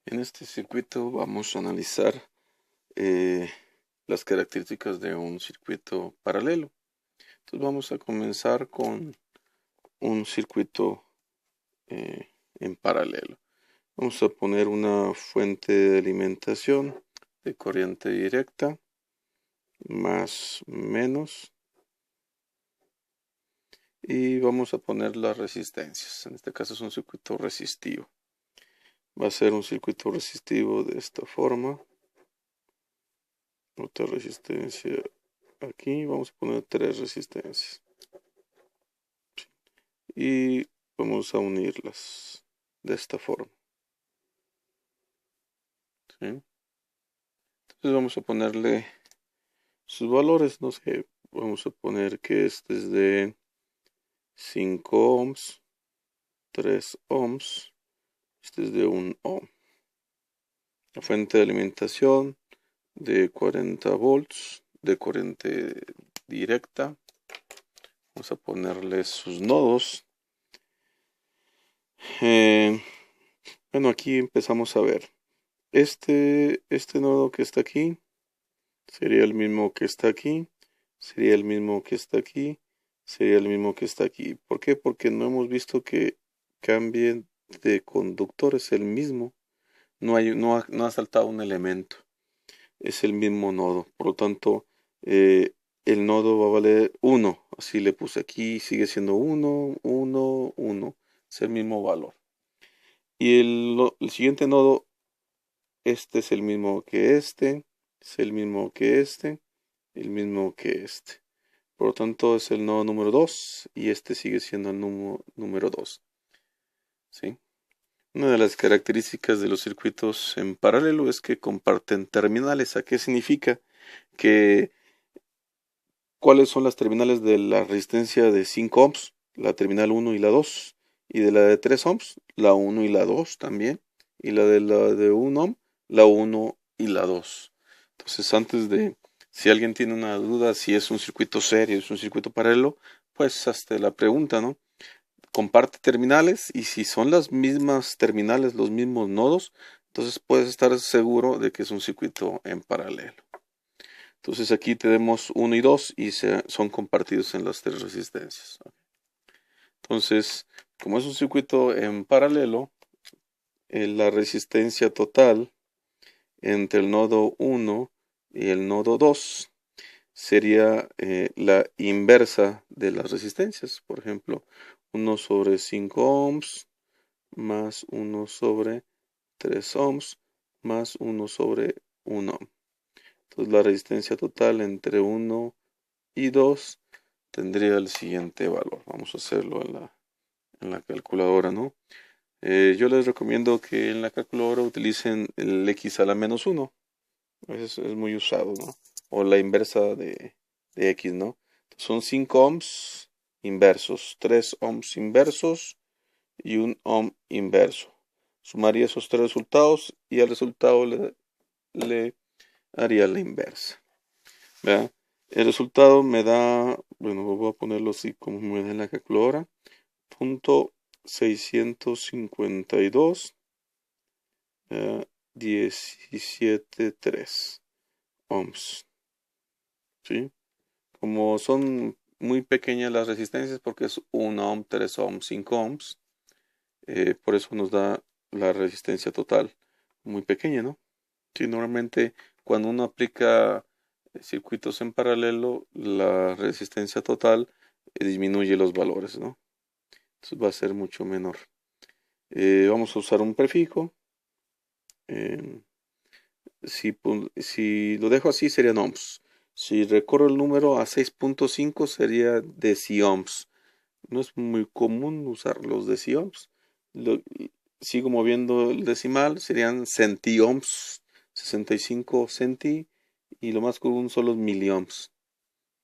En este circuito vamos a analizar las características de un circuito paralelo. Entonces vamos a comenzar con un circuito en paralelo. Vamos a poner una fuente de alimentación de corriente directa más menos y vamos a poner las resistencias. En este caso es un circuito resistivo. Va a ser un circuito resistivo de esta forma. Otra resistencia aquí, vamos a poner 3 resistencias y vamos a unirlas de esta forma, ¿sí? Entonces vamos a ponerle sus valores, no sé, vamos a poner que este es de 5 ohms, 3 ohms, este es de 1 ohm. La fuente de alimentación de 40 volts de corriente directa. Vamos a ponerle sus nodos. Bueno, aquí empezamos a ver. Este nodo que está aquí sería el mismo que está aquí, sería el mismo que está aquí, sería el mismo que está aquí. ¿Por qué? Porque no hemos visto que cambien de conductor, es el mismo. No ha saltado un elemento, es el mismo nodo. Por lo tanto, el nodo va a valer 1. Así le puse aquí, sigue siendo 1, 1, 1. Es el mismo valor. Y el siguiente nodo, este es el mismo que este, es el mismo que este, el mismo que este. Por lo tanto, es el nodo número 2 y este sigue siendo el número 2. ¿Sí? Una de las características de los circuitos en paralelo es que comparten terminales. ¿A qué significa? Que ¿cuáles son las terminales de la resistencia de 5 ohms? La terminal 1 y la 2. Y de la de 3 ohms, la 1 y la 2 también. Y la de 1 ohm, la 1 y la 2. Entonces, si alguien tiene una duda si es un circuito serio, es un circuito paralelo, pues hasta la pregunta, ¿no? Comparte terminales y si son las mismas terminales, los mismos nodos, entonces puedes estar seguro de que es un circuito en paralelo. Entonces aquí tenemos 1 y 2 y son compartidos en las 3 resistencias. Entonces, como es un circuito en paralelo, la resistencia total entre el nodo 1 y el nodo 2 sería la inversa de las resistencias. Por ejemplo, 1 sobre 5 ohms más 1 sobre 3 ohms más 1 sobre 1 ohm. Entonces la resistencia total entre 1 y 2 tendría el siguiente valor. Vamos a hacerlo en la calculadora, ¿no? Yo les recomiendo que en la calculadora utilicen el x a la menos 1. Es muy usado, ¿no? O la inversa de x, ¿no? Son 5 ohms inversos, 3 ohms inversos y 1 ohm inverso. Sumaría esos 3 resultados y al resultado le haría la inversa. ¿Verdad? El resultado me da, bueno, voy a ponerlo así como me da en la calculadora, punto 652 17,3 ohms. ¿Sí? Como son muy pequeñas las resistencias, porque es 1 ohm, 3 ohms, 5 ohms, por eso nos da la resistencia total muy pequeña, ¿no? Sí, normalmente cuando uno aplica circuitos en paralelo, la resistencia total disminuye los valores, ¿no? Entonces va a ser mucho menor. Vamos a usar un prefijo. eh, si lo dejo así serían ohms. Si recorro el número a 6.5 sería deciohms. No es muy común usar los deciohms. Sigo moviendo el decimal, serían centiohms, 65 centi, y lo más común son los miliohms.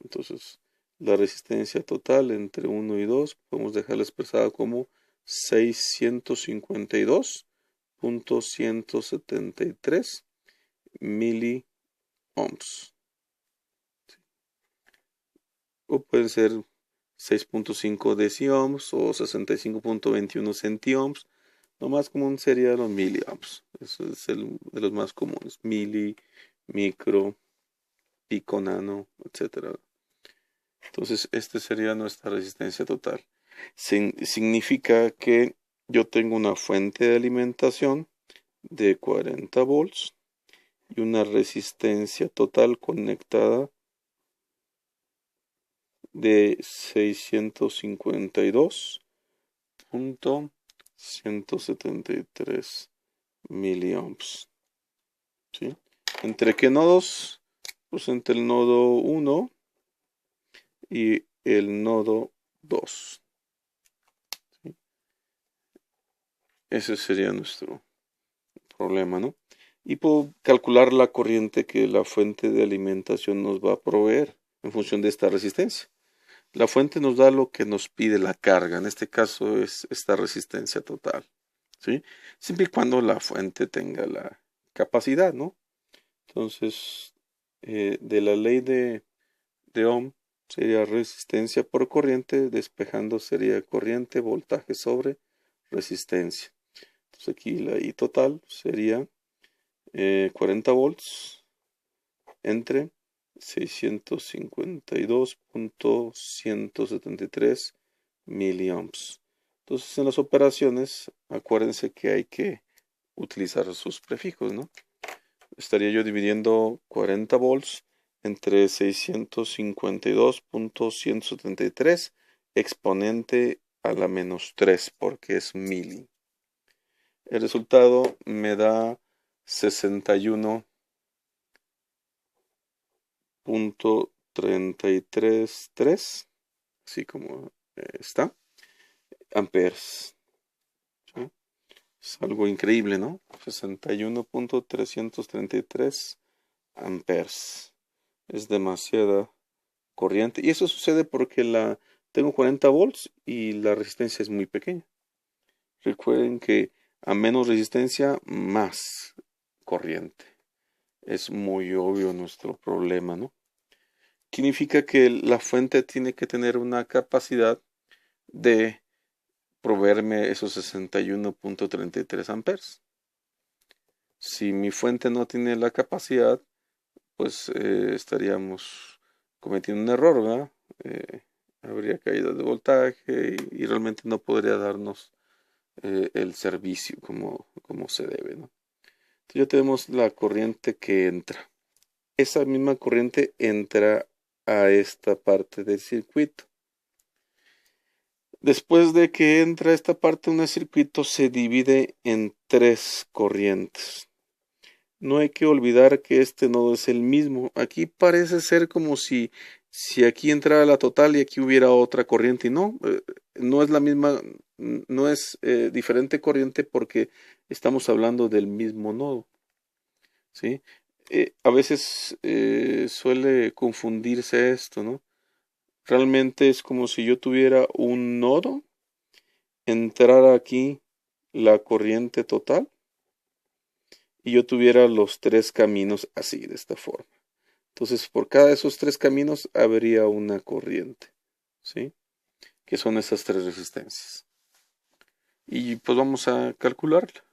Entonces, la resistencia total entre 1 y 2 podemos dejarla expresada como 652.173 miliohms. O pueden ser 6.5 deciohms o 65.21 centiohms. Lo más común sería los miliamps. Eso es el de los más comunes. Mili, micro, pico, nano, etcétera. Entonces, esta sería nuestra resistencia total. Significa que yo tengo una fuente de alimentación de 40 volts y una resistencia total conectada de 652.173 miliamps. ¿Sí? ¿Entre qué nodos? Pues entre el nodo 1 y el nodo 2. ¿Sí? Ese sería nuestro problema, ¿no? Y puedo calcular la corriente que la fuente de alimentación nos va a proveer en función de esta resistencia. La fuente nos da lo que nos pide la carga, en este caso es esta resistencia total, ¿sí? Siempre y cuando la fuente tenga la capacidad, ¿no? Entonces, de la ley de Ohm sería resistencia por corriente, despejando sería corriente, voltaje sobre resistencia. Entonces aquí la I total sería 40 volts entre 652.173 miliamps. Entonces en las operaciones, acuérdense que hay que utilizar sus prefijos, ¿no? Estaría yo dividiendo 40 volts entre 652.173 exponente a la menos 3 porque es mili. El resultado me da 61.333, así como está, amperes. ¿Sí? Es algo increíble, ¿no? 61.333 amperes. Es demasiada corriente. Y eso sucede porque tengo 40 volts y la resistencia es muy pequeña. Recuerden que a menos resistencia, más corriente. Es muy obvio nuestro problema, ¿no? Significa que la fuente tiene que tener una capacidad de proveerme esos 61.33 amperes. Si mi fuente no tiene la capacidad, pues estaríamos cometiendo un error, ¿verdad? Habría caída de voltaje y realmente no podría darnos el servicio como se debe, ¿no? Entonces ya tenemos la corriente que entra. Esa misma corriente entra a esta parte del circuito. Después de que entra esta parte de un circuito, se divide en 3 corrientes. No hay que olvidar que este nodo es el mismo. Aquí parece ser como si aquí entrara la total y aquí hubiera otra corriente. Y no, no es la misma, no es diferente corriente porque estamos hablando del mismo nodo. ¿Sí? A veces suele confundirse esto, ¿no? Realmente es como si yo tuviera un nodo, entrara aquí la corriente total y yo tuviera los 3 caminos así, de esta forma. Entonces, por cada de esos 3 caminos habría una corriente, ¿sí? Que son esas 3 resistencias. Y pues vamos a calcularla.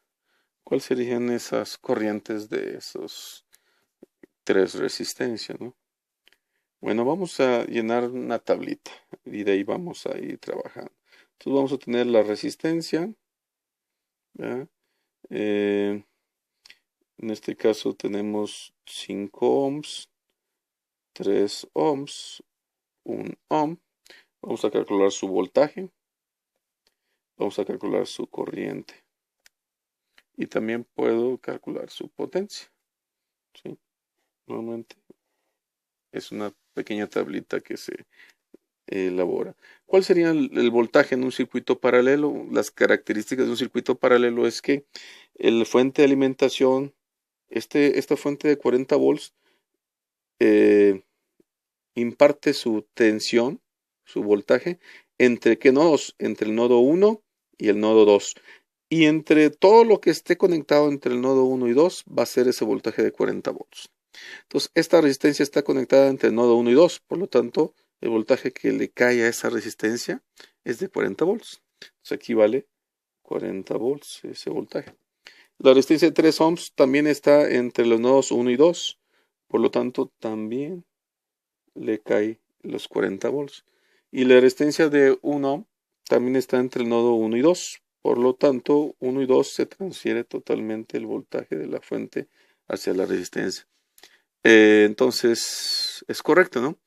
¿Cuáles serían esas corrientes de esos 3 resistencias, ¿no? Bueno, vamos a llenar una tablita y de ahí vamos a ir trabajando. Entonces vamos a tener la resistencia, ¿verdad? En este caso tenemos 5 ohms, 3 ohms, 1 ohm. Vamos a calcular su voltaje. Vamos a calcular su corriente. Y también puedo calcular su potencia. ¿Sí? Nuevamente es una pequeña tablita que se elabora. ¿Cuál sería el voltaje en un circuito paralelo? Las características de un circuito paralelo es que la fuente de alimentación, esta fuente de 40 volts, imparte su tensión, su voltaje, ¿entre qué nodos? Entre el nodo 1 y el nodo 2. Y entre todo lo que esté conectado entre el nodo 1 y 2 va a ser ese voltaje de 40 volts. Entonces, esta resistencia está conectada entre el nodo 1 y 2, por lo tanto, el voltaje que le cae a esa resistencia es de 40 volts. Entonces, aquí vale 40 volts, ese voltaje. La resistencia de 3 ohms también está entre los nodos 1 y 2, por lo tanto también le cae los 40 volts. Y la resistencia de 1 ohm también está entre el nodo 1 y 2, por lo tanto 1 y 2 se transfiere totalmente el voltaje de la fuente hacia la resistencia. Entonces es correcto, ¿no?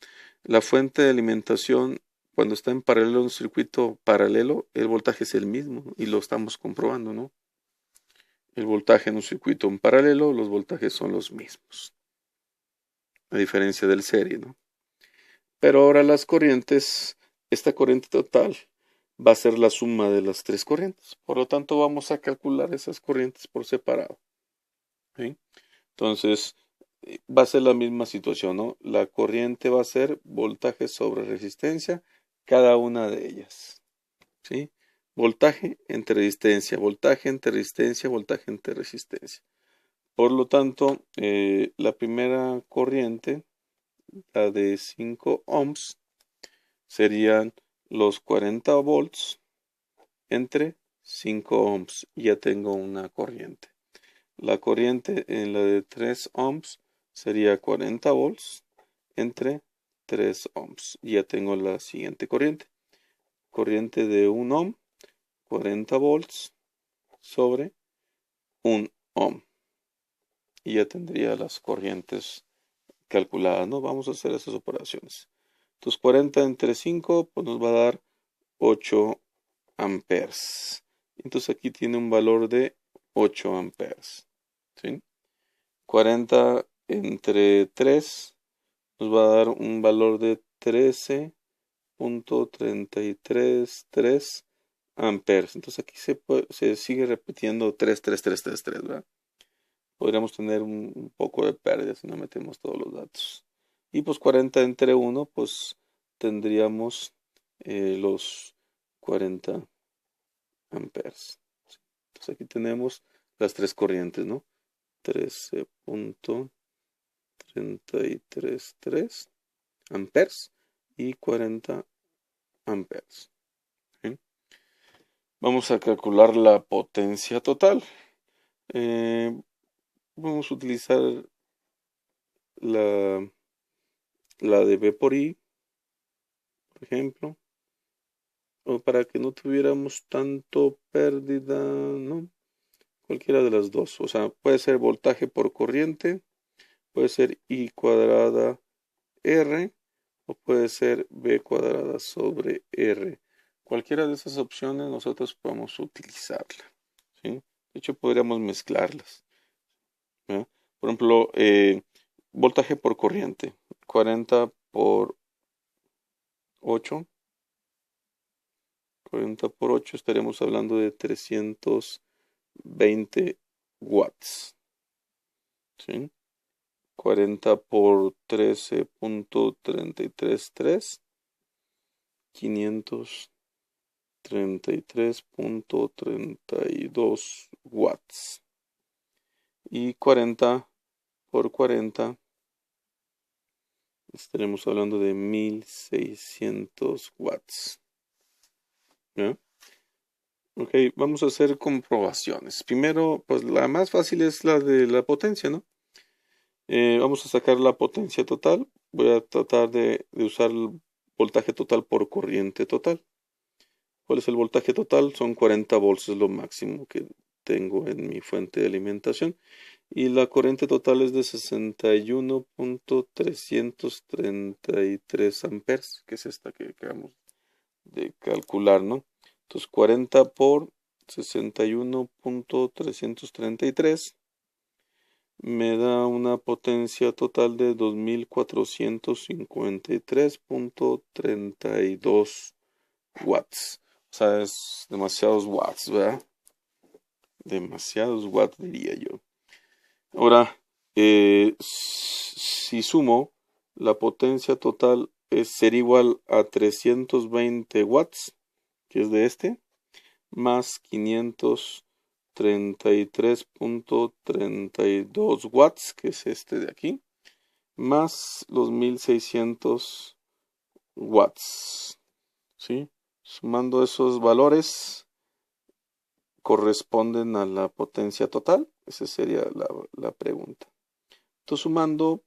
La fuente de alimentación, cuando está en paralelo a un circuito paralelo, el voltaje es el mismo y lo estamos comprobando, ¿no? El voltaje en un circuito en paralelo, los voltajes son los mismos, a diferencia del serie, ¿no? Pero ahora las corrientes, esta corriente total va a ser la suma de las tres corrientes. Por lo tanto, vamos a calcular esas corrientes por separado. ¿Sí? Entonces, va a ser la misma situación, ¿no? La corriente va a ser voltaje sobre resistencia, cada una de ellas. ¿Sí? Voltaje entre resistencia, voltaje entre resistencia, voltaje entre resistencia. Por lo tanto, la primera corriente, la de 5 ohms, serían los 40 volts entre 5 ohms. Ya tengo una corriente. La corriente en la de 3 ohms sería 40 volts entre 3 ohms. Ya tengo la siguiente corriente. Corriente de 1 ohm, 40 volts sobre 1 ohm. Y ya tendría las corrientes calculadas, ¿no? Vamos a hacer esas operaciones. Entonces 40 entre 5 pues nos va a dar 8 amperes. Entonces aquí tiene un valor de 8 amperes. ¿Sí? 40 entre 3 nos va a dar un valor de 13.333 amperes. Entonces aquí se sigue repitiendo 3, ¿verdad? Podríamos tener un poco de pérdida si no metemos todos los datos. Y pues 40 entre 1, pues tendríamos los 40 amperes. Entonces aquí tenemos las tres corrientes, ¿no? 13.333 amperes y 40 amperes. ¿Sí? Vamos a calcular la potencia total. Vamos a utilizar la de B por I, por ejemplo, o para que no tuviéramos tanto pérdida, ¿no? Cualquiera de las dos, o sea, puede ser voltaje por corriente, puede ser I cuadrada R, o puede ser B cuadrada sobre R. Cualquiera de esas opciones nosotros podemos utilizarla, ¿sí? De hecho, podríamos mezclarlas, ¿verdad? Por ejemplo, voltaje por corriente, 40 por 8. 40 por 8 estaremos hablando de 320 watts. ¿Sí? 40 por 13.333, 533.32 watts. Y 40 por 40 estaremos hablando de 1600 watts. ¿Ya? Ok, vamos a hacer comprobaciones. Primero, pues la más fácil es la de la potencia, ¿no? Vamos a sacar la potencia total. Voy a tratar de usar el voltaje total por corriente total. ¿Cuál es el voltaje total? Son 40 volts, es lo máximo que tengo en mi fuente de alimentación. Y la corriente total es de 61.333 amperes, que es esta que acabamos de calcular, ¿no? Entonces 40 por 61.333 me da una potencia total de 2453.32 watts. O sea, es demasiados watts, ¿verdad? Demasiados watts diría yo. Ahora, si sumo, la potencia total sería igual a 320 watts, que es de este, más 533.32 watts, que es este de aquí, más los 1600 watts. ¿Sí? Sumando esos valores, corresponden a la potencia total? Esa sería la pregunta. Entonces, sumando,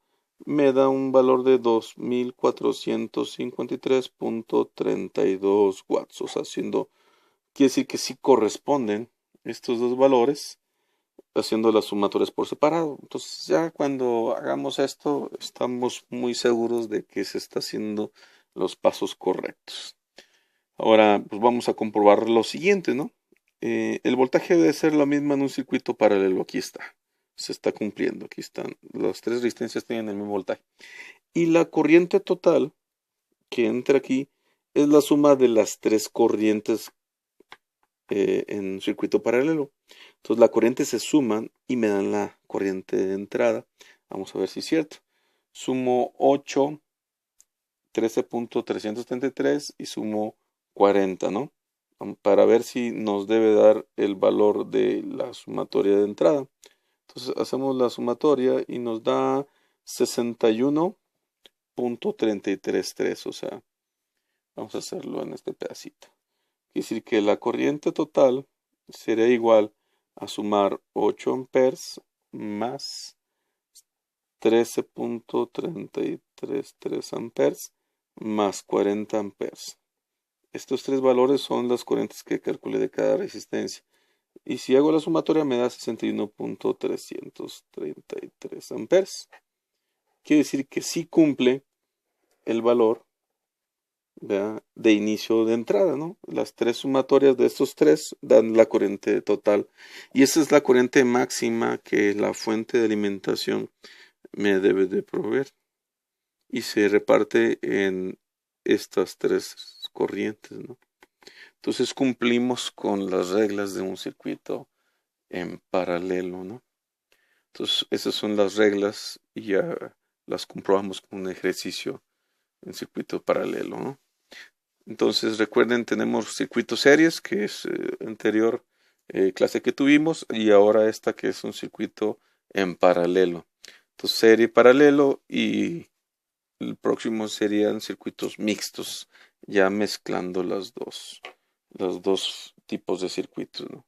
me da un valor de 2453.32 watts. O sea, quiere decir que sí corresponden estos dos valores haciendo las sumatorias por separado. Entonces, ya cuando hagamos esto, estamos muy seguros de que se está haciendo los pasos correctos. Ahora, pues vamos a comprobar lo siguiente, ¿no? El voltaje debe ser lo mismo en un circuito paralelo. Aquí está. Se está cumpliendo. Aquí están. Las tres resistencias tienen el mismo voltaje. Y la corriente total que entra aquí es la suma de las tres corrientes en un circuito paralelo. Entonces la corriente se suman y me dan la corriente de entrada. Vamos a ver si es cierto. Sumo 8, 13.333 y sumo 40, ¿no? Para ver si nos debe dar el valor de la sumatoria de entrada. Entonces hacemos la sumatoria y nos da 61.333. O sea, vamos a hacerlo en este pedacito. Quiere decir que la corriente total sería igual a sumar 8 amperes más 13.333 amperes más 40 amperes. Estos tres valores son las corrientes que calculé de cada resistencia. Y si hago la sumatoria me da 61.333 amperes. Quiere decir que sí cumple el valor, ¿verdad?, de inicio de entrada, ¿no? Las tres sumatorias de estos tres dan la corriente total. Y esa es la corriente máxima que la fuente de alimentación me debe de proveer. Y se reparte en estas tres corrientes, ¿no? Entonces cumplimos con las reglas de un circuito en paralelo, ¿no? Entonces esas son las reglas y ya las comprobamos con un ejercicio en circuito paralelo, ¿no? Entonces recuerden, tenemos circuito series, que es anterior clase que tuvimos, y ahora esta que es un circuito en paralelo. Entonces serie paralelo y el próximo serían circuitos mixtos, ya mezclando los dos tipos de circuitos, ¿no?